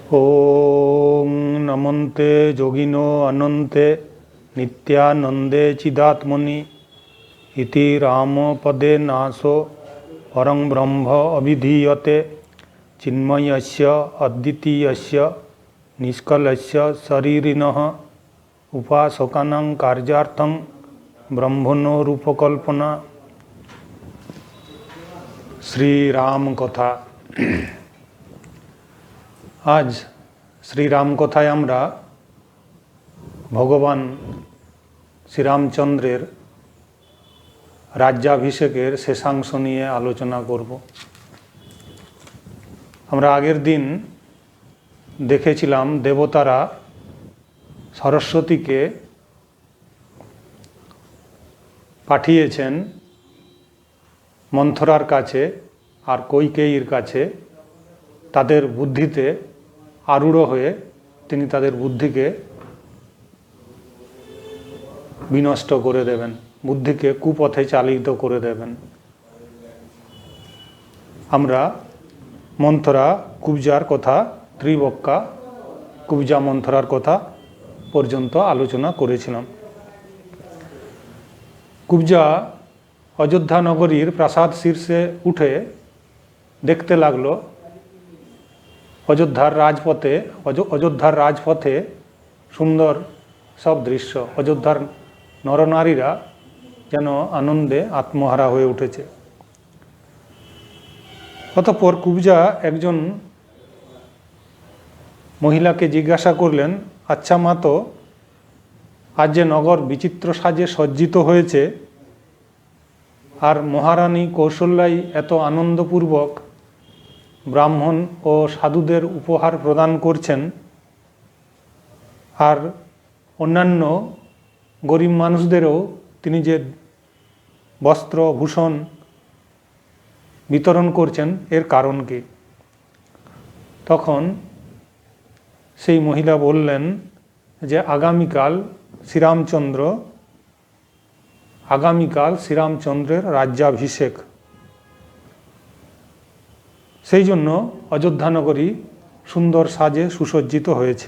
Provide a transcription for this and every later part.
ओं नमन्ते योगिनो अनन्ते नित्यानन्दे चिदात्मनि इति रामपदे नासो परं ब्रह्म अभिधीयते चिन्मयस्य अद्वितीयस्य निष्कलस्य शरीरिणः उपासकानां कार्यार्थं ब्रह्मणो रूपकल्पना। श्री राम कथा। आज श्री राम कथाय आमरा भगवान श्रीरामचंद्रेर राज्याभिषेकेर शेषांश निये आलोचना करब। आमरा आगेर दिन देखेछिलाम देवतारा सरस्वतीके पाठिয়েছেন मंथरार काछे और कैकेयीर काछे तादेर बुद्धिते आरूढ़ हुए तिनि तादेर बुद्धिके विनष्ट करे देवें, बुद्धिके कुपथे चालित करे देवें। आमरा मंथरा कुब्जार कथा त्रिबक्का कुब्जा मंथरार कथा पर्यन्त आलोचना करेछिलाम। कुब्जा अयोध्या नगरीर प्रासाद शीर्षे उठे देखते लागलो अयोध्यार राजपथे सुंदर सब दृश्य। अयोध्यार नरनारीरा जेन आनंदे आत्महारा हये उठेছে। অতঃপর কুবজা একজন মহিলাকে জিজ্ঞাসা করলেন, আচ্ছা মা, তো আজ যে নগর বিচিত্র সাজে সজ্জিত হয়েছে আর মহারানী কৌশল্যাই এত আনন্দপূর্বক ব্রাহ্মণ ও সাধুদের উপহার প্রদান করছেন আর অন্যান্য গরিব মানুষদেরও তিনি যে বস্ত্র ভূষণ বিতরণ করছেন, এর কারণ কি? তখন সেই মহিলা বললেন যে আগামীকাল শ্রীরামচন্দ্রের রাজ্যাভিষেক, সেই জন্য অযোধ্যা নগরী সুন্দর সাজে সুসজ্জিত হয়েছে।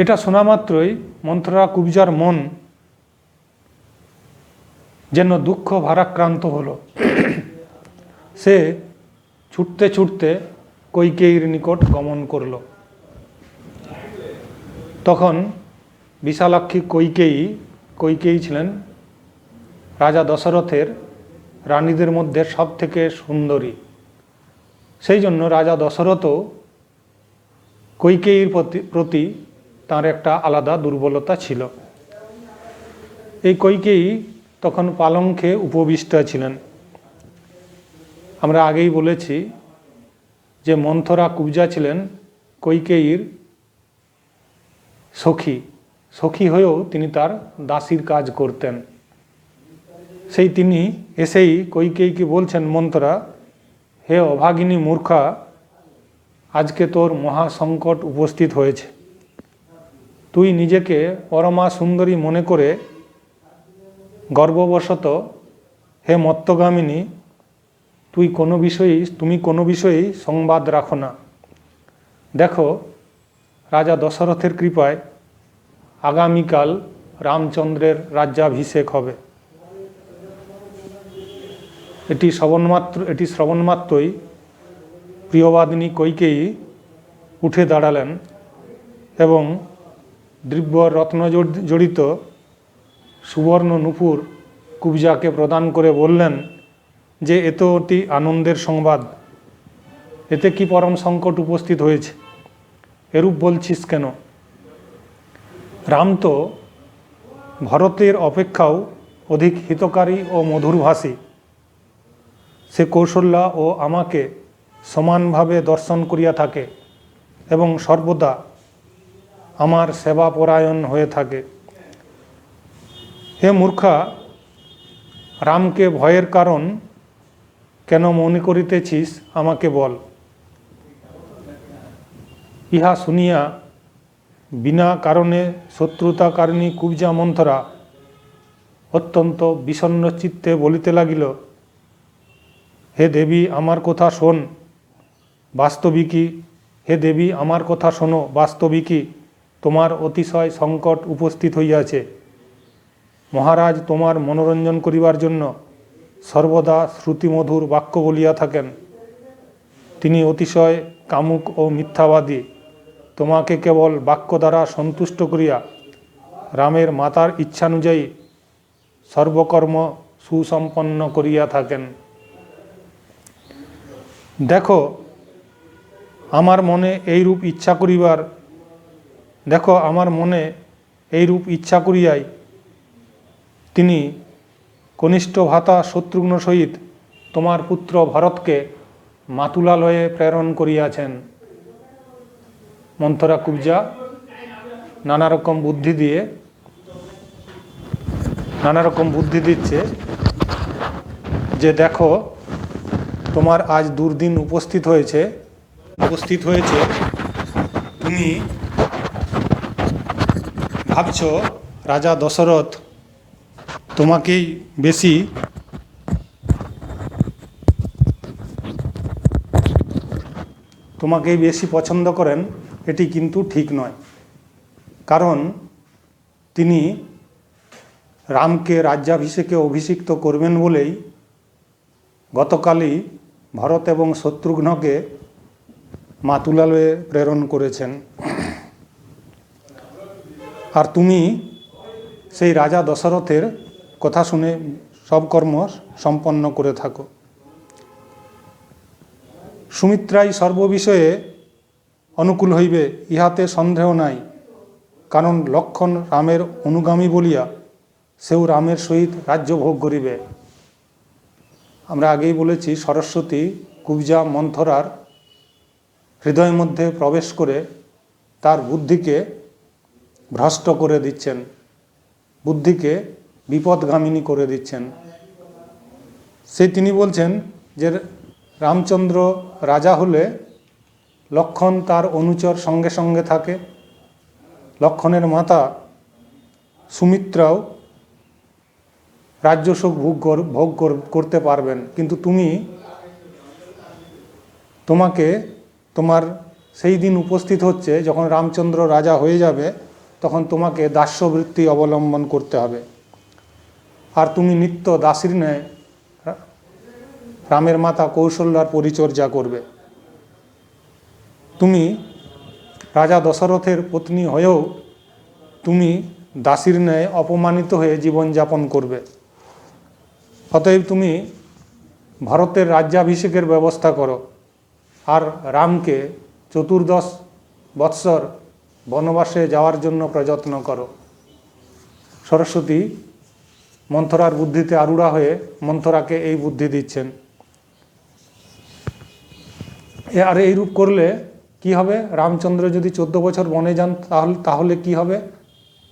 এটা শোনা মাত্রই মন্থরা কুব্জার মন যেন দুঃখ ভারাক্রান্ত হলো। সে ছুটতে ছুটতে কৈকেয়ীর নিকট গমন করল। তখন বিশালাক্ষী কৈকেয়ী ছিলেন রাজা দশরথের রানীদের মধ্যে সব থেকে সুন্দরী। সেই জন্য রাজা দশরথও কৈকেয়ীর প্রতি তার একটা আলাদা দুর্বলতা ছিল। এই কৈকেয়ী তখন পালঙ্কে উপবিষ্টা ছিলেন। আমরা আগেই বলেছি যে মন্থরা কুব্জা ছিলেন কৈকেয়ীর সখী হয়েও তিনি তার দাসীর কাজ করতেন। সেই তিনি এসেই কৈকেয়ীকে বলছেন, মন্থরা, হে অভাগিনী মূর্খা, আজকে তোর মহা সংকট উপস্থিত হয়েছে। তুই নিজেকে পরমা সুন্দরী মনে করে গর্ববশত হে মত্তগামিনী তুমি কোনো বিষয়েই সংবাদ রাখো না। দেখো, রাজা দশরথের কৃপায় আগামীকাল রামচন্দ্রের রাজ্যাভিষেক হবে। এটি শ্রবণমাত্রই প্রিয়বাদিনী কৈকেয়ী উঠে দাঁড়ালেন এবং দিব্য রত্ন জড়িত সুবর্ণ নূপুর কুব্জাকে প্রদান করে বললেন যে এত অতি আনন্দের সংবাদ, এতে কি পরম সংকট উপস্থিত হয়েছে? এরূপ বলছিস কেন? রাম তো ভরতের অপেক্ষাও অধিক হিতকারী ও মধুরভাষী। সে কৌশল্যা ও আমাকে সমানভাবে দর্শন করিয়া থাকে এবং সর্বদা আমার সেবাপরায়ণ হয়ে থাকে। হে মূর্খা, রামকে ভয়ের কারণ কেন মনে করিতেছিস আমাকে বল। ইহা শুনিয়া বিনা কারণে শত্রুতাকারিণী কুব্জা মন্থরা অত্যন্ত বিষণ্ণ চিত্তে বলিতে লাগিল, হে দেবী, আমার কথা শোন। বাস্তবিকই হে দেবী, আমার কথা শোনো, বাস্তবিকই তোমার অতিশয় সংকট উপস্থিত হইয়াছে। মহারাজ তোমার মনোরঞ্জন করিবার জন্য সর্বদা শ্রুতিমধুর বাক্য বলিয়া থাকেন। তিনি অতিশয় কামুক ও মিথ্যাবাদী। তোমাকে কেবল বাক্য দ্বারা সন্তুষ্ট করিয়া রামের মাতার ইচ্ছানুযায়ী সর্বকর্ম সুসম্পন্ন করিয়া থাকেন। দেখো আমার মনে এইরূপ ইচ্ছা করিয়াই তিনি কনিষ্ঠ ভ্রাতা শত্রুঘ্ন সহিত তোমার পুত্র ভরতকে মাতুলালয়ে প্রেরণ করিয়াছেন। মন্থরা কুব্জা নানা রকম বুদ্ধি দিচ্ছে যে দেখো তোমার আজ দুর্দিন উপস্থিত হয়েছে। তুমি ভাবছ রাজা দশরথ তোমাকেই বেশি পছন্দ করেন। এটি কিন্তু ঠিক নয়, কারণ তিনি রামকে রাজ্যাভিষেকে অভিষিক্ত করবেন বলেই গতকালই ভরত এবং শত্রুঘ্নকে মাতুলালয়ে প্রেরণ করেছেন। আর তুমি সেই রাজা দশরথের কথা শুনে সব কর্ম সম্পন্ন করে থাকো। সুমিত্রাই সর্ববিষয়ে অনুকূল হইবে, ইহাতে সন্দেহ নাই। কারণ লক্ষণ রামের অনুগামী বলিয়া সেও রামের সহিত রাজ্য ভোগ করিবে। আমরা আগেই বলেছি, সরস্বতী কুব্জা মন্থরার হৃদয়ের মধ্যে প্রবেশ করে তার বুদ্ধিকে ভ্রষ্ট করে দিচ্ছেন, বুদ্ধিকে বিপদগামিনী করে দিচ্ছেন। তিনি বলছেন যে রামচন্দ্র রাজা হলে লক্ষণ তার অনুচর সঙ্গে সঙ্গে থাকে, লক্ষণের মাতা সুমিত্রাও রাজ্যসুখ ভোগ করতে পারবেন। কিন্তু তোমার সেই দিন উপস্থিত হচ্ছে যখন রামচন্দ্র রাজা হয়ে যাবে, তখন তোমাকে দাস্যবৃত্তি অবলম্বন করতে হবে। আর তুমি নিত্য দাসীর ন্যায় রামের মাতা কৌশল্যার পরিচর্যা করবে। তুমি রাজা দশরথের পত্নী হয়েও তুমি দাসীর ন্যায় অপমানিত হয়ে জীবনযাপন করবে। অতএব তুমি ভারতের রাজ্যাভিষেকের ব্যবস্থা করো আর রামকে 14 বৎসর বনবাসে যাওয়ার জন্য প্রযত্ন করো। সরস্বতী মন্থরার বুদ্ধিতে আরূঢ়া হয়ে মন্থরাকে এই বুদ্ধি দিচ্ছেন। আর এইরূপ করলে কি হবে? রামচন্দ্র যদি 14 বছর বনে যান তাহলে কি হবে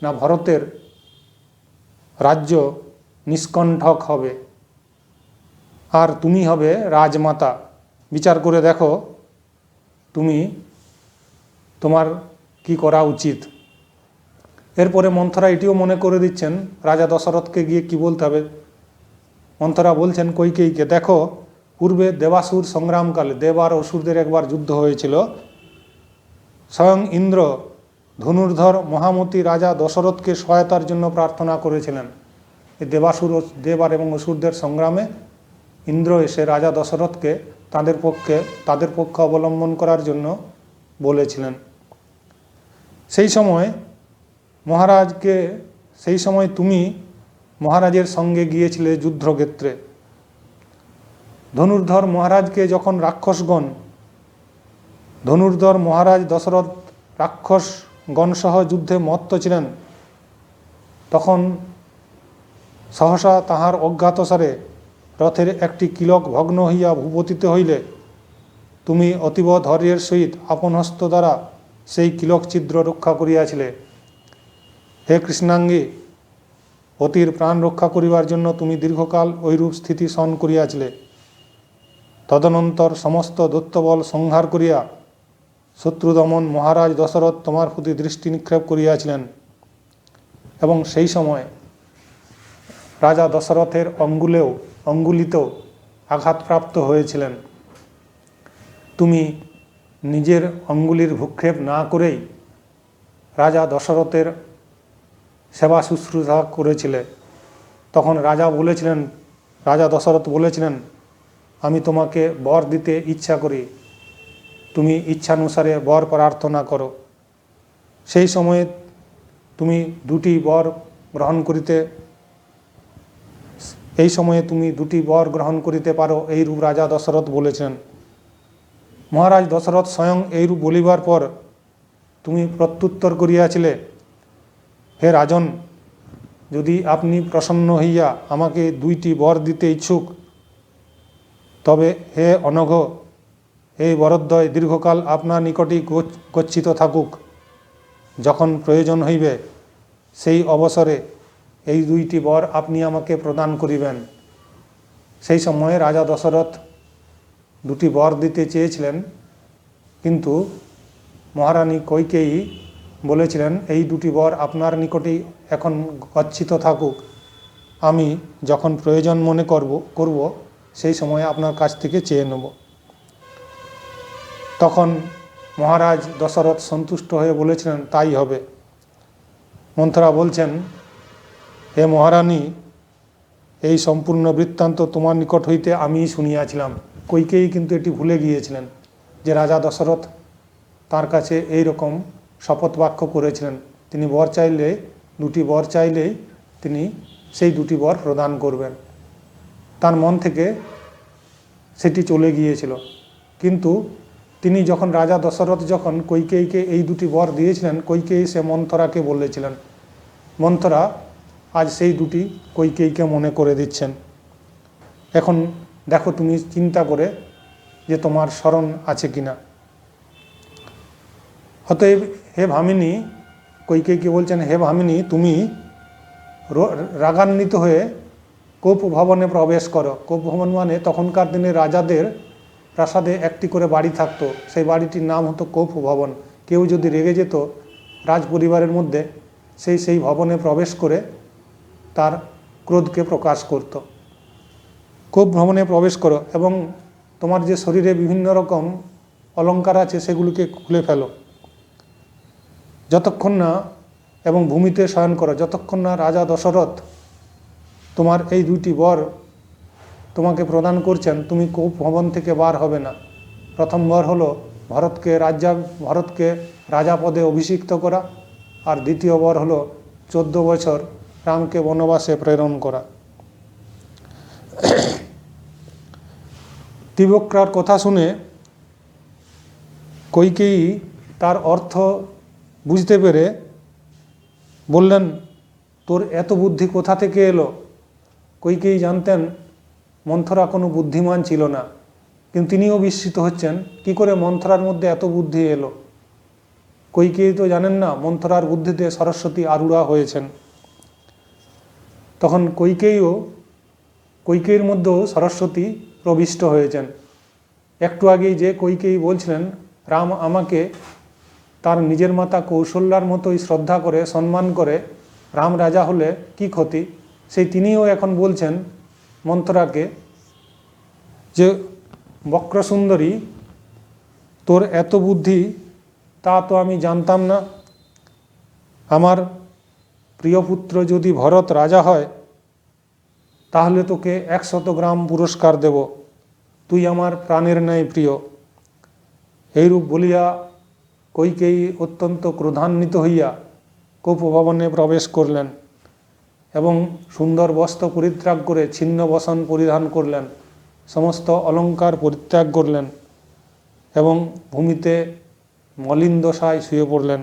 না, ভরতের রাজ্য নিষ্কণ্ঠক হবে আর তুমি হবে রাজমাতা। বিচার করে দেখো তোমার কি করা উচিত। এরপরে মন্থরা এটিও মনে করে দিচ্ছেন রাজা দশরথকে গিয়ে কি বলতে হবে। মন্থরা বলছেন কইকেয়ীকে, দেখো পূর্বে দেবাসুর সংগ্রামকালে দেব আর অসুরদের একবার যুদ্ধ হয়েছিল। স্বয়ং ইন্দ্র ধনুর্ধর মহামতি রাজা দশরথকে সহায়তার জন্য প্রার্থনা করেছিলেন। এই দেব আর এবং অসুরদের সংগ্রামে ইন্দ্র এসে রাজা দশরথকে তাদের পক্ষ অবলম্বন করার জন্য বলেছিলেন। সেই সময় তুমি মহারাজের সঙ্গে গিয়েছিলে যুদ্ধক্ষেত্রে। ধনুর্ধর মহারাজকে যখন ধনুর্ধর মহারাজ দশরথ রাক্ষসগণসহ যুদ্ধে মত্ত ছিলেন, তখন সহসা তাহার অজ্ঞাতসারে রথের একটি কিলক ভগ্ন হইয়া ভূপতিত হইলে তুমি অতীব ধৈর্যের সহিত আপন হস্ত দ্বারা সেই কিলক ছিদ্র রক্ষা করিয়াছিলে। হে কৃষ্ণাঙ্গী, অতির প্রাণ রক্ষা করিবার জন্য তুমি দীর্ঘকাল ঐরূপ স্থিতি সহন করিয়াছিলে। তদনন্তর সমস্ত দৈত্যবল সংহার করিয়া শত্রুদমন মহারাজ দশরথ তোমার প্রতি দৃষ্টি নিক্ষেপ করিয়াছিলেন এবং সেই সময় রাজা দশরথের অঙ্গুলিতেও আঘাতপ্রাপ্ত হয়েছিলেন। তুমি নিজের অঙ্গুলির ভূক্ষেপ না করেই রাজা দশরথের সেবা শুশ্রূষা করেছিলে, তখন রাজা দশরথ বলেছিলেন, আমি তোমাকে বর দিতে ইচ্ছা করি, তুমি ইচ্ছানুসারে বর প্রার্থনা করো। সেই সময়ে তুমি দুটি বর গ্রহণ করিতে পারো, এইরূপ রাজা দশরথ বলেছেন। মহারাজ দশরথ স্বয়ং এইরূপ বলিবার পর তুমি প্রত্যুত্তর করিয়াছিলে, হে রাজন, যদি আপনি প্রসন্ন হইয়া আমাকে দুইটি বর দিতে ইচ্ছুক, তবে হে অনঘ, এই বরদ্বয় দীর্ঘকাল আপনার নিকটেই গচ্ছিত থাকুক। যখন প্রয়োজন হইবে সেই অবসরে এই দুইটি বর আপনি আমাকে প্রদান করিবেন। সেই সময়ে রাজা দশরথ দুটি বর দিতে চেয়েছিলেন, কিন্তু মহারানী কইকেয়ী বলেছিলেন, এই দুটি বর আপনার নিকটেই এখন গচ্ছিত থাকুক, আমি যখন প্রয়োজন মনে করব সেই সময় আপনার কাছ থেকে চেয়ে নেব। তখন মহারাজ দশরথ সন্তুষ্ট হয়ে বলেছিলেন, তাই হবে। মন্থরা বলছেন, হে মহারানী, এই সম্পূর্ণ বৃত্তান্ত তোমার নিকট হইতে আমিই শুনিয়াছিলাম। কইকেয়ী কিন্তু এটি ভুলে গিয়েছিলেন যে রাজা দশরথ তার কাছে এই রকম শপথ বাক্য করেছিলেন, তিনি দুটি বর চাইলেই তিনি সেই দুটি বর প্রদান করবেন। তার মন থেকে সেটি চলে গিয়েছিল। কিন্তু রাজা দশরথ যখন কইকেয়ীকে এই দুটি বর দিয়েছিলেন, কইকেয়ী সে মন্থরাকে বলেছিলেন। মন্থরা আজ সেই দুটি কইকেয়ীকে মনে করে দিচ্ছেন। এখন দেখো তুমি চিন্তা করে যে তোমার স্মরণ আছে কিনা। অতএব হে ভামিনী, কইকেয়ীকে বলছেন, হে ভামিনী, তুমি রাগান্বিত হয়ে কোপ ভবনে প্রবেশ করো। কোপ ভবন মানে তখনকার দিনে রাজাদের প্রাসাদে একটি করে বাড়ি থাকতো, সেই বাড়িটির নাম হতো কোপ ভবন। কেউ যদি রেগে যেত রাজ পরিবারের মধ্যে, সেই ভবনে প্রবেশ করে তার ক্রোধকে প্রকাশ করত। কোপ ভবনে প্রবেশ করো এবং তোমার যে শরীরে বিভিন্ন রকম অলঙ্কার আছে সেগুলিকে খুলে ফেলো, যতক্ষণ না, এবং ভূমিতে শয়ন করো, যতক্ষণ না রাজা দশরথ তোমার এই দুইটি বর তোমাকে প্রদান করছেন, তুমি কোপ ভবন থেকে বার হবে না। প্রথম বর হলো ভরতকে রাজা পদে অভিষিক্ত করা, আর দ্বিতীয় বর হলো 14 বছর রামকে বনবাসে প্রেরণ করা। তীব্রক্রার কথা শুনে কইকেয়ী তার অর্থ বুঝতে পেরে বললেন, তোর এত বুদ্ধি কোথা থেকে এলো? কইকেয়ী জানতেন মন্থরা কোনো বুদ্ধিমান ছিল না, কিন্তু তিনিও বিস্মিত হচ্ছেন কি করে মন্থরার মধ্যে এত বুদ্ধি এলো। কইকেয়ী তো জানেন না মন্থরার বুদ্ধিতে সরস্বতী আরূঢ়া হয়েছেন। তখন কইকেয়ীর মধ্যেও সরস্বতী প্রবিষ্ট হয়েছেন। একটু আগেই যে কইকেয়ী বলছিলেন রাম আমাকে তার নিজের মাতা কৌশল্যার মতোই শ্রদ্ধা করে সম্মান করে, রাম রাজা হলে কি ক্ষতি, সেই তিনিও এখন বলছেন মন্থরাকে যে বক্রসুন্দরী, তোর এত বুদ্ধি তা তো আমি জানতাম না। আমার প্রিয় পুত্র যদি ভরত রাজা হয় তাহলে তোকে 100 গ্রাম পুরস্কার দেব, তুই আমার প্রাণের ন্যায় প্রিয়। এইরূপ বলিয়া কইকেয়ী অত্যন্ত ক্রোধান্বিত হইয়া কোপভবনে প্রবেশ করলেন এবং সুন্দর বস্ত্র পরিত্যাগ করে ছিন্ন বসন পরিধান করলেন, সমস্ত অলঙ্কার পরিত্যাগ করলেন এবং ভূমিতে মলিন দশায় শুয়ে পড়লেন।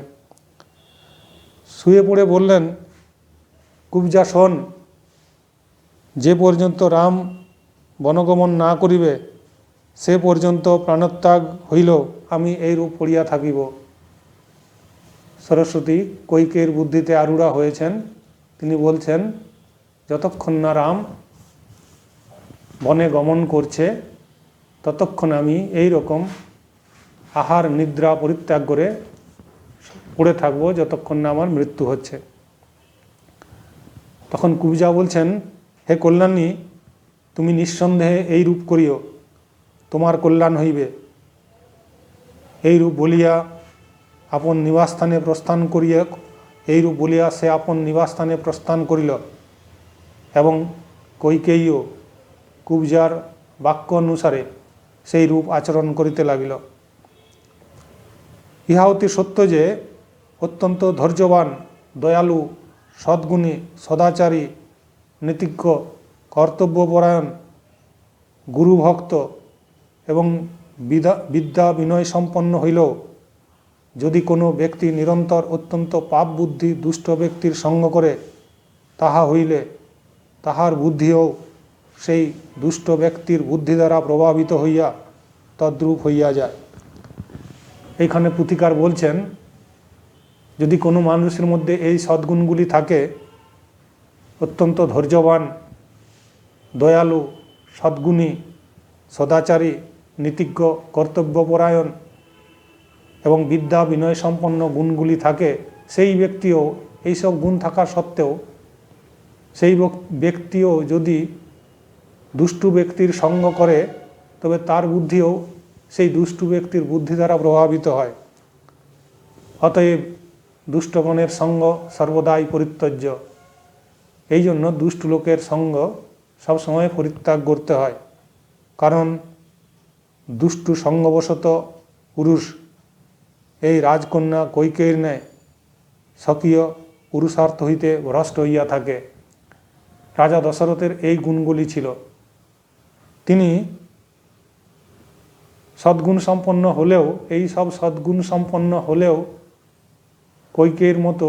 শুয়ে পড়ে বললেন, কুবজা শোন, যে পর্যন্ত রাম বনগমন না করিবে সে পর্যন্ত প্রাণত্যাগ হইল আমি এইরূপ পড়িয়া থাকিব। সরস্বতী কইকেয়ীর বুদ্ধিতে আরূঢ়া হয়েছেন। তিনি বলছেন, যতক্ষণ না রাম বনে গমন করছে ততক্ষণ আমি এই রকম আহার নিদ্রা পরিত্যাগ করে পড়ে থাকবো যতক্ষণ না আমার মৃত্যু হচ্ছে। তখন কুবজা বলছেন, হে কল্যাণী, তুমি নিঃসন্দেহে এই রূপ করিও, তোমার কল্যাণ হইবে। এইরূপ বলিয়া আপন নিবাসস্থানে প্রস্থান করিয়া এইরূপ বলিয়া সে আপন নিবাসস্থানে প্রস্থান করিল এবং কৈকেয়ীও কুব্জার বাক্য অনুসারে সেই রূপ আচরণ করিতে লাগিল। ইহা অতি সত্য যে অত্যন্ত ধৈর্যবান, দয়ালু, সদ্গুণী, সদাচারী, নীতিজ্ঞ, কর্তব্যপরায়ণ, গুরুভক্ত এবং বিদ্যা বিনয় সম্পন্ন হইলেও যদি কোনো ব্যক্তি নিরন্তর অত্যন্ত পাপ বুদ্ধি দুষ্ট ব্যক্তির সঙ্গ করে, তাহা হইলে তাহার বুদ্ধিও সেই দুষ্ট ব্যক্তির বুদ্ধি দ্বারা প্রভাবিত হইয়া তদ্রূপ হইয়া যায়। এইখানে পুথিকার বলছেন, যদি কোনো মানুষের মধ্যে এই সদ্গুণগুলি থাকে, অত্যন্ত ধৈর্যবান, দয়ালু, সদ্গুণী, সদাচারী, নীতিজ্ঞ, কর্তব্যপরায়ণ এবং বিদ্যা বিনয় সম্পন্ন গুণগুলি থাকে, সেই ব্যক্তিও এইসব গুণ থাকা সত্ত্বেও সেই ব্যক্তিও যদি দুষ্টু ব্যক্তির সঙ্গ করে, তবে তার বুদ্ধিও সেই দুষ্টু ব্যক্তির বুদ্ধি দ্বারা প্রভাবিত হয়। অতএব দুষ্টগণের সঙ্গ সর্বদাই পরিত্যজ্য। এই জন্য দুষ্ট লোকের সঙ্গ সবসময় পরিত্যাগ করতে হয়, কারণ দুষ্টু সঙ্গবশত পুরুষ এই রাজকন্যা কৈকেয়ীর ন্যায় স্বকীয় পুরুষার্থ হইতে ভ্রষ্ট হইয়া থাকে। রাজা দশরথের এই গুণগুলি ছিল। তিনি সদ্গুণ সম্পন্ন হলেও, এই সব সদ্গুণ সম্পন্ন হলেও কৈকেয়ীর মতো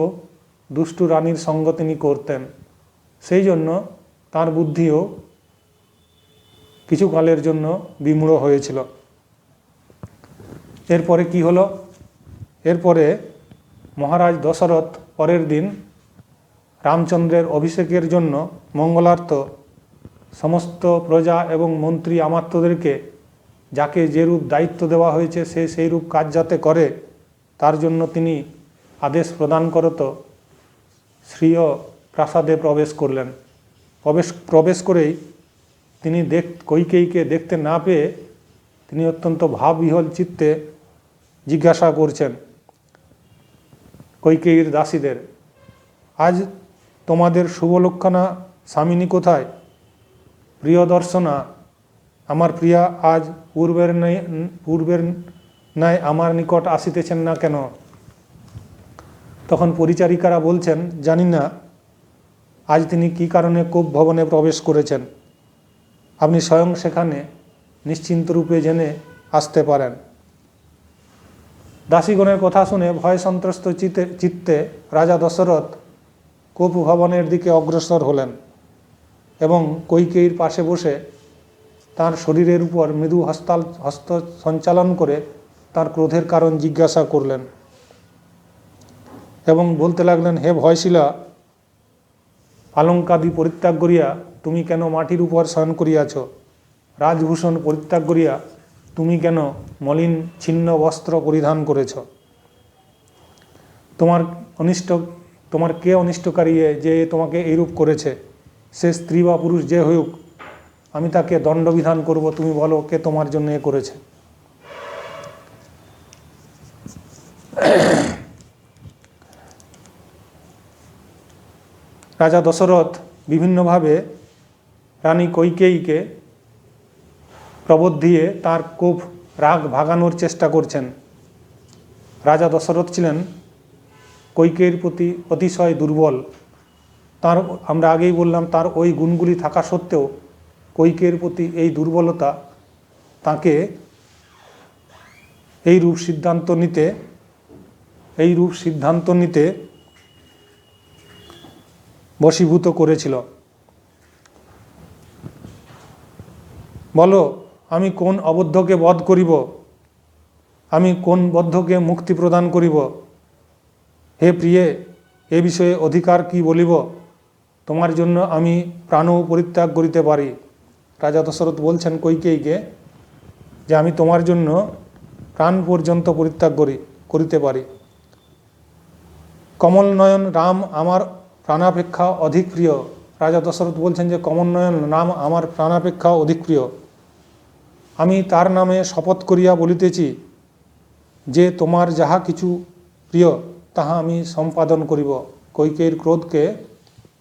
দুষ্টু রানীর সঙ্গ তিনি করতেন। সেই জন্য তার বুদ্ধিও কিছুকালের জন্য বিমূঢ় হয়েছিল। এরপরে কি হলো? এরপরে মহারাজ দশরথ পরের দিন রামচন্দ্রের অভিষেকের জন্য মঙ্গলার্থ সমস্ত প্রজা এবং মন্ত্রী আমাত্যদেরকে যাকে যেরূপ দায়িত্ব দেওয়া হয়েছে সে সেই রূপ কাজ যাতে করে, তার জন্য তিনি আদেশ প্রদান করত শ্রীয় প্রাসাদে প্রবেশ করলেন। প্রবেশ করেই তিনি কৈকেয়ীকে দেখতে না পেয়ে তিনি অত্যন্ত ভাববিহ্বল চিত্তে জিজ্ঞাসা করছেন কৈকেয়ীর দাসীদের, আজ তোমাদের শুভলক্ষণা স্বামিনী কোথায়? প্রিয় দর্শনা, আমার প্রিয়া আজ পূর্বের ন্যায় আমার নিকট আসিতেছেন না কেন? তখন পরিচারিকারা বলছেন, জানি না আজ তিনি কী কারণে কোপ ভবনে প্রবেশ করেছেন। আপনি স্বয়ং সেখানে নিশ্চিন্ত রূপে জেনে আসতে পারেন। দাসীগণের কথা শুনে ভয় সন্ত্রস্ত চিত্তে রাজা দশরথ কোপ ভবনের দিকে অগ্রসর হলেন এবং কৈকেয়ীর পাশে বসে তার শরীরের উপর মৃদু হস্ত সঞ্চালন করে তার ক্রোধের কারণ জিজ্ঞাসা করলেন এবং বলতে লাগলেন, হে ভয়শীলা, পালঙ্কাদি পরিত্যাগ করিয়া তুমি কেন মাটির উপর শয়ন করিয়াছ? রাজভূষণ পরিত্যাগ করিয়া তুমি কেন মলিন ছিন্ন বস্ত্র পরিধান করেছ? তোমার কে অনিষ্টকারী যে তোমাকে এইরূপ করেছে? সে স্ত্রী বা পুরুষ যে হউক, আমি তাকে দণ্ডবিধান করব। তুমি বলো, কে তোমার জন্য এ করেছে? রাজা দশরথ বিভিন্নভাবে রানী কৈকেয়ীকে প্রবোধ দিয়ে তার কোপ রাগ ভাগানোর চেষ্টা করছেন। রাজা দশরথ ছিলেন কৈকেয়ীর প্রতি অতিশয় দুর্বল। তার আমরা আগেই বললাম, তার ওই গুণগুলি থাকা সত্ত্বেও কৈকেয়ীর প্রতি এই দুর্বলতা তাকে এই রূপ সিদ্ধান্ত নিতে বশীভূত করেছিল। বলো, আমি কোন অবদ্ধকে বধ করিব? আমি কোন বদ্ধকে মুক্তি প্রদান করিব? হে প্রিয়ে, এ বিষয়ে অধিকার কি বলিব? তোমার জন্য আমি প্রাণও পরিত্যাগ করিতে পারি। রাজা দশরথ বলছেন কৈকেয়ীকে যে আমি তোমার জন্য প্রাণ পর্যন্ত পরিত্যাগ করিতে পারি। কমলনয়ন রাম আমার প্রাণাপেক্ষা অধিক প্রিয়। রাজা দশরথ বলছেন যে কমলনয়ন রাম আমার প্রাণাপেক্ষা অধিক প্রিয়। আমি তার নামে শপথ করিয়া বলিতেছি যে তোমার যাহা কিছু প্রিয় তাহা আমি সম্পাদন করিব। কৈকেয়ীর ক্রোধকে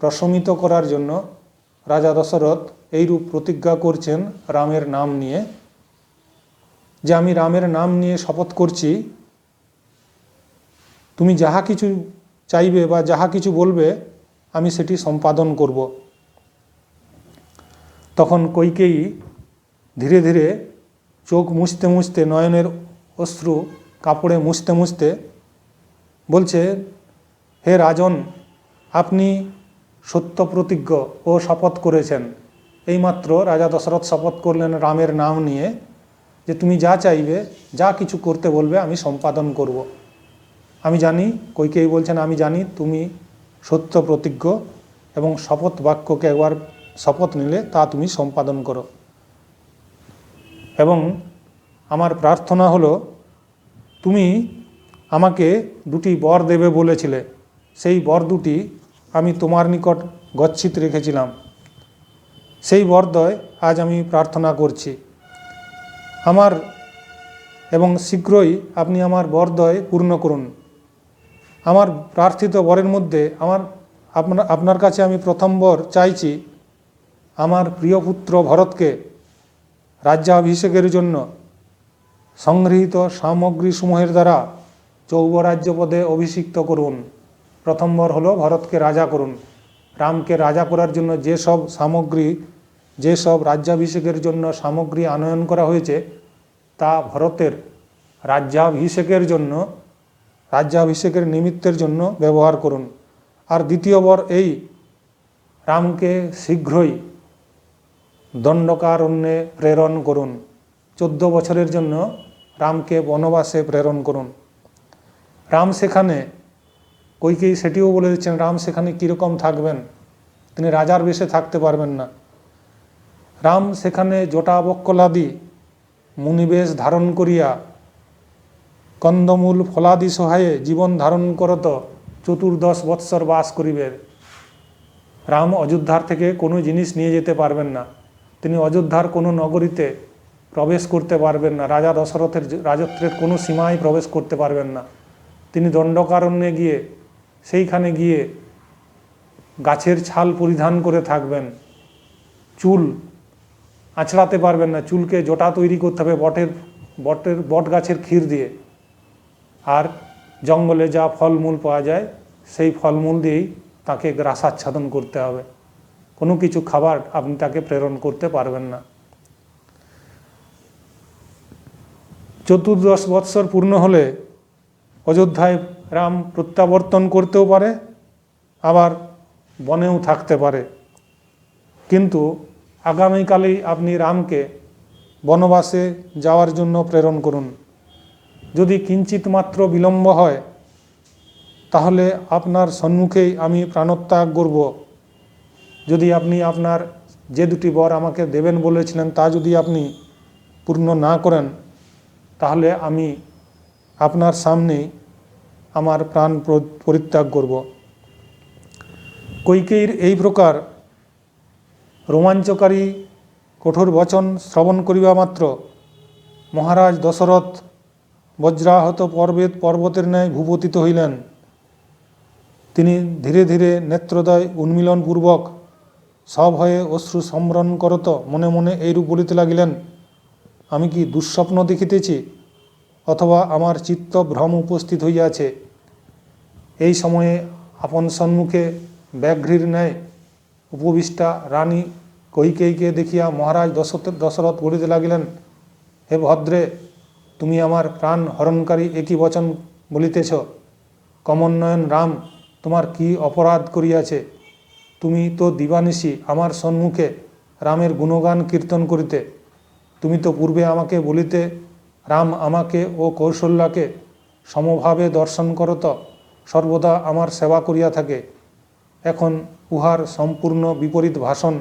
প্রশমিত করার জন্য রাজা দশরথ এইরূপ প্রতিজ্ঞা করছেন রামের নাম নিয়ে, যে আমি রামের নাম নিয়ে শপথ করছি, তুমি যাহা কিছু চাইবে বা যাহা কিছু বলবে আমি সেটি সম্পাদন করব। তখন কৈকেয়ী ধীরে ধীরে চোখ মুছতে মুছতে, নয়নের অশ্রু কাপড়ে মুছতে মুছতে বলছে, হে রাজন, আপনি সত্য প্রতিজ্ঞ ও শপথ করেছেন। এইমাত্র রাজা দশরথ শপথ করলেন রামের নাম নিয়ে যে তুমি যা চাইবে, যা কিছু করতে বলবে আমি সম্পাদন করব। আমি জানি, কৈকেয়ী বলছেন, আমি জানি তুমি সত্য প্রতিজ্ঞ এবং শপথ বাক্যকে একবার শপথ নিলে তা তুমি সম্পাদন করো। এবং আমার প্রার্থনা হলো, তুমি আমাকে দুটি বর দেবে বলেছিলে, সেই বর দুটি আমি তোমার নিকট গচ্ছিত রেখেছিলাম। সেই বরদ্বয় আজ আমি প্রার্থনা করছি আমার, এবং শীঘ্রই আপনি আমার বরদ্বয় পূর্ণ করুন। আমার প্রার্থিত বরের মধ্যে আপনার কাছে আমি প্রথম বর চাইছি, আমার প্রিয় পুত্র ভরতকে রাজ্যাভিষেকের জন্য সংগৃহীত সামগ্রীসমূহের দ্বারা চৌবরাজ্য পদে অভিষিক্ত করুন। প্রথম বর হলো ভরতকে রাজা করুন। রামকে রাজা করার জন্য যেসব সামগ্রী, যেসব রাজ্যাভিষেকের জন্য সামগ্রী আনয়ন করা হয়েছে তা ভরতের রাজ্যাভিষেকের নিমিত্তের জন্য ব্যবহার করুন। আর দ্বিতীয় বর এই, রামকে শীঘ্রই দণ্ডকারণ্যে প্রেরণ করুন। 14 বছরের জন্য রামকে বনবাসে প্রেরণ করুন। রাম সেখানে, কৈকেয়ী সেটিও বলে দিচ্ছেন, রাম সেখানে কীরকম থাকবেন, তিনি রাজার বেশে থাকতে পারবেন না। রাম সেখানে জটাবক্কলাদি মুনিবেশ ধারণ করিয়া কন্দমূল ফলাদি সহায়ে জীবন ধারণ করত 14 বৎসর বাস করিবে। রাম অযোধ্যার থেকে কোনো জিনিস নিয়ে যেতে পারবেন না, তিনি অযোধ্যার কোনো নগরীতে প্রবেশ করতে পারবেন না, রাজা দশরথের রাজত্বের কোনো সীমায় প্রবেশ করতে পারবেন না। তিনি দণ্ডকারণ্যে গিয়ে, সেইখানে গিয়ে গাছের ছাল পরিধান করে থাকবেন, চুল আঁচড়াতে পারবেন না, চুলকে জটা তৈরি করতে হবে বট গাছের ক্ষীর দিয়ে, আর জঙ্গলে যা ফলমূল পাওয়া যায় সেই ফলমূল দিয়েই তাকে গ্রাসাচ্ছাদন করতে হবে, কোনো কিছু খাবার আপনি তাকে প্রেরণ করতে পারবেন না। 14 বৎসর পূর্ণ হলে অযোধ্যায় রাম প্রত্যাবর্তন করতেও পারে, আবার বনেও থাকতে পারে। কিন্তু আগামীকালেই আপনি রামকে বনবাসে যাওয়ার জন্য প্রেরণ করুন। যদি কিঞ্চিত মাত্র বিলম্ব হয় তাহলে আপনার সম্মুখেই আমি প্রাণত্যাগ করব। যদি আপনি আপনার যে দুটি বর আমাকে দেবেন বলেছিলেন তা যদি আপনি পূর্ণ না করেন তাহলে আমি আপনার সামনেই আমার প্রাণ পরিত্যাগ করব। কৈকেয়ীর এই প্রকার রোমাঞ্চকারী কঠোর বচন শ্রবণ করিবা মাত্র মহারাজ দশরথ বজ্রাহত পর্বতের ন্যায় ভূপতিত হইলেন। তিনি ধীরে ধীরে নেত্রোদয় উন্মিলনপূর্বক সভয়ে অশ্রু সম্বরণ করত মনে মনে এইরূপ বলিতে লাগিলেন, আমি কি দুঃস্বপ্ন দেখিতেছি, অথবা আমার চিত্ত ভ্রম উপস্থিত হইয়াছে। এই সময়ে আপন সম্মুখে ব্যাঘ্রীর ন্যায় উপবিষ্টা রানী কৈকেয়ীকে দেখিয়া মহারাজ দশরথ বলিতে লাগিলেন, হে ভদ্রে, তুমি আমার প্রাণ হরণকারী একই বচন বলিতেছ। কমলনয়ন রাম তোমার কি অপরাধ করিয়াছে? তুমি তো দিবানিশি আমার সম্মুখে রামের গুণগান কীর্তন করিতে। তুমি তো পূর্বে আমাকে বলিতে, রাম আমাকে ও কৌশল্যাকে সমভাবে দর্শন করত, সর্বদা আমার সেবা করিয়া থাকে। এখন উহার সম্পূর্ণ বিপরীত ভাষণ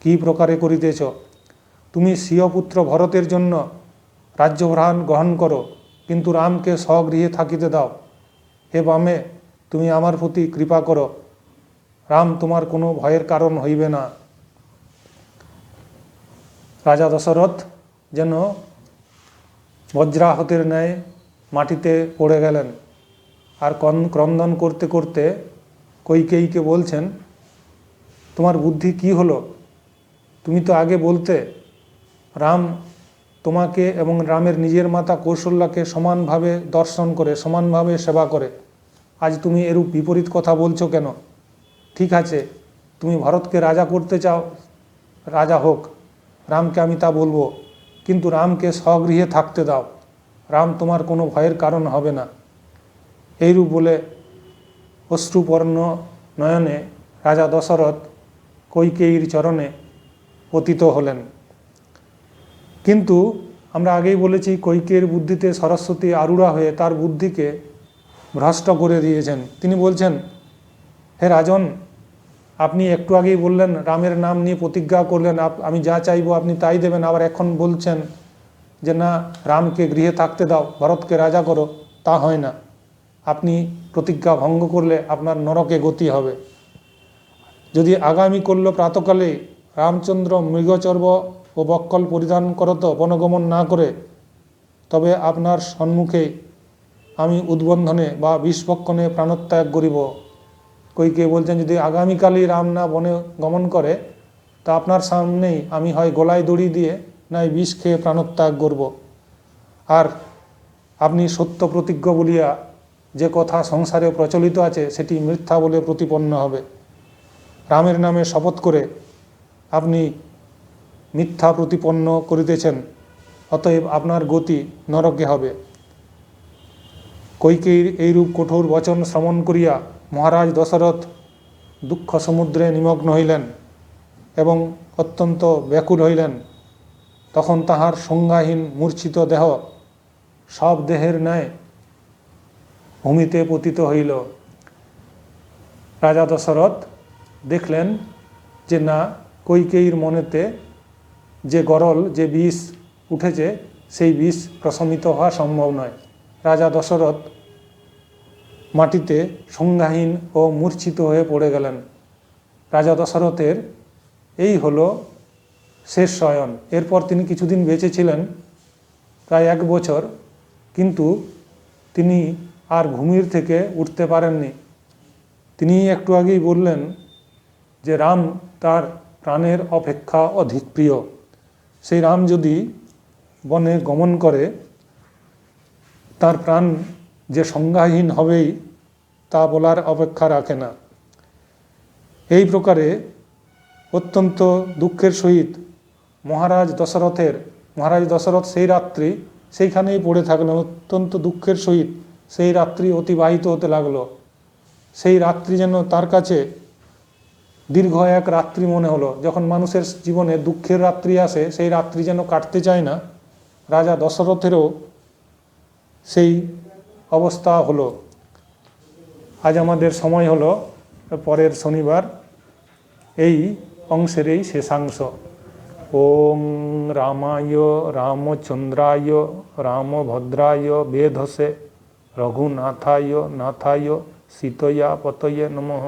কি প্রকারে করিতেছ? তুমি স্বীয় পুত্র ভরতের জন্য রাজ্যভার গ্রহণ করো, কিন্তু রামকে স্বগৃহে থাকিতে দাও। হে বামে, তুমি আমার প্রতি কৃপা করো, রাম তোমার কোনো ভয়ের কারণ হইবে না। রাজা দশরথ যেন বজ্রাহতের ন্যায় মাটিতে পড়ে গেলেন। আর ক্রন্দন করতে করতে কইকেয়ীকে বলছেন, তোমার বুদ্ধি কি হলো? তুমি তো আগে বলতে রাম তোমাকে এবং রামের নিজের মাতা কৌশল্যাকে সমানভাবে দর্শন করে, সমানভাবে সেবা করে। আজ তুমি এরূপ বিপরীত কথা বলছো কেন? ঠিক আছে, তুমি ভরতকে রাজা করতে চাও, রাজা হোক, রামকে আমি তা বলবো, কিন্তু রামকে স্বগৃহে থাকতে দাও। রাম তোমার কোনো ভয়ের কারণ হবে না। এইরূপ বলে অশ্রুপর্ণ নয়নে রাজা দশরথ কইকেয়ীর চরণে পতিত হলেন। কিন্তু আমরা আগেই বলেছি, কইকেয়ীর বুদ্ধিতে সরস্বতী আরূঢ়া হয়ে তার বুদ্ধিকে ভ্রষ্ট করে দিয়েছেন। তিনি বলছেন, হে রাজন, আপনি একটু আগেই বললেন, রামের নাম নিয়ে প্রতিজ্ঞা করলেন, আমি যা চাইবো আপনি তাই দেবেন, আবার এখন বলছেন যে না, রামকে গৃহে থাকতে দাও, ভরতকে রাজা করো। তা হয় না। আপনি প্রতিজ্ঞা ভঙ্গ করলে আপনার নরকে গতি হবে। যদি আগামী করল প্রাতকালে রামচন্দ্র মৃগচর্ব ও বক্কল পরিধান করত বনগমন না করে, তবে আপনার সম্মুখে আমি উদ্বন্ধনে বা বিষভক্ষণে প্রাণত্যাগ করিব। কইকে বলছেন, যদি আগামীকালই রাম না বনে গমন করে, তা আপনার সামনেই আমি হয় গলায় দড়ি দিয়ে নাই বিষ খেয়ে প্রাণত্যাগ করব। আর আপনি সত্য প্রতিজ্ঞ বলিয়া যে কথা সংসারে প্রচলিত আছে, সেটি মিথ্যা বলে প্রতিপন্ন হবে। রামের নামে শপথ করে আপনি মিথ্যা প্রতিপন্ন করিতেছেন, অতএব আপনার গতি নরকে হবে। কইকেয়ীর এইরূপ কঠোর বচন শ্রবণ করিয়া মহারাজ দশরথ দুঃখ সমুদ্রে নিমগ্ন হইলেন এবং অত্যন্ত ব্যাকুল হইলেন। তখন তাহার সংজ্ঞাহীন মূর্ছিত দেহ সব দেহের ন্যায় ভূমিতে পতিত হইল। রাজা দশরথ দেখলেন যে না, কইকেয়ীর মনেতে যে গরল, যে বিষ উঠেছে, সেই বিষ প্রশমিত হওয়া সম্ভব নয়। রাজা দশরথ মাটিতে সংজ্ঞাহীন ও মূর্ছিত হয়ে পড়ে গেলেন। রাজা দশরথের এই হলো শেষ শয়ন। এরপর তিনি কিছুদিন বেঁচে ছিলেন, প্রায় 1 বছর, কিন্তু তিনি আর ঘুমির থেকে উঠতে পারেননি। তিনি একটু আগেই বললেন যে রাম তার প্রাণের অপেক্ষা অধিক প্রিয়। সেই রাম যদি বনে গমন করে, তার প্রাণ যে সংজ্ঞাহীন হবেই তা বলার অপেক্ষা রাখে না। এই প্রকারে অত্যন্ত দুঃখের সহিত মহারাজ দশরথ সেই রাত্রি সেইখানেই পড়ে থাকলেন। অত্যন্ত দুঃখের সহিত সেই রাত্রি অতিবাহিত হতে লাগলো। সেই রাত্রি যেন তার কাছে দীর্ঘ এক রাত্রি মনে হলো। যখন মানুষের জীবনে দুঃখের রাত্রি আসে, সেই রাত্রি যেন কাটতে চায় না। রাজা দশরথেরও সেই অবস্থা হলো। আজ আমাদের সময় হলো পরের শনিবার এই অংশের এই শেষাংশ। ওং রামায় রামচন্দ্রায় রামভদ্রায় বেধসে রঘুনাথায় নাথায় সীতয়া পতয়ে নমঃ।